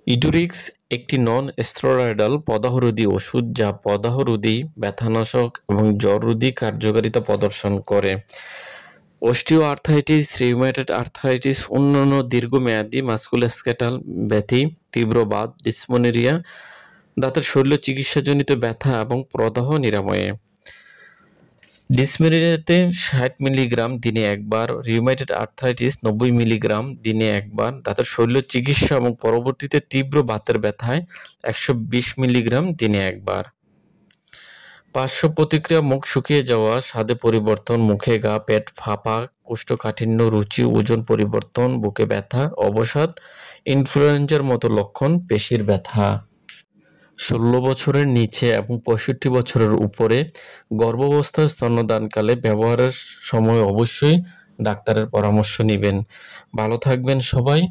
ইডুরিক্স একটি নন-স্টেরয়েডাল পদাহরোধী ওষুধ যা পদাহরোধী, ব্যথানাশক এবং জ্বররোধী কার্যকারিতা প্রদর্শন করে। অস্টিওআর্থ্রাইটিস, রিউমেটয়েড আর্থ্রাইটিস, অন্যান্য দীর্ঘমেয়াদী মাস্কুলোস্কেটাল ব্যাধি, তীব্র বাত, ডিসমেনোরিয়া, দাঁতের শল্য চিকিৎসাজনিত ব্যথা এবং প্রদাহ নিরাময়ে। ডিসমেনোরিয়াতে ৬০ মিলিগ্রাম দিনে একবার, রিউমেটয়েড আর্থ্রাইটিস ৯০ মিলিগ্রাম দিনে একবার, দাঁতের শল্য চিকিৎসা এবং পরবর্তীতে তীব্র বাতের ব্যথায় ১২০ মিলিগ্রাম দিনে একবার। পার্শ্ব প্রতিক্রিয়া: মুখ শুকিয়ে যাওয়া, স্বাদে পরিবর্তন, মুখে ঘা, পেট ফাঁপা, কোষ্ঠকাঠিন্য, রুচি, ওজন পরিবর্তন, বুকে ব্যথা, অবসাদ, ইনফ্লুয়েঞ্জার মতো লক্ষণ, পেশির ব্যথা। ১৬ বছরের নিচে এবং ৬৫ বছরের উপরে গর্ভাবস্থায় স্তন্যদানকালে ব্যবহারের সময় অবশ্যই ডাক্তারের পরামর্শ নিবেন। ভালো থাকবেন সবাই।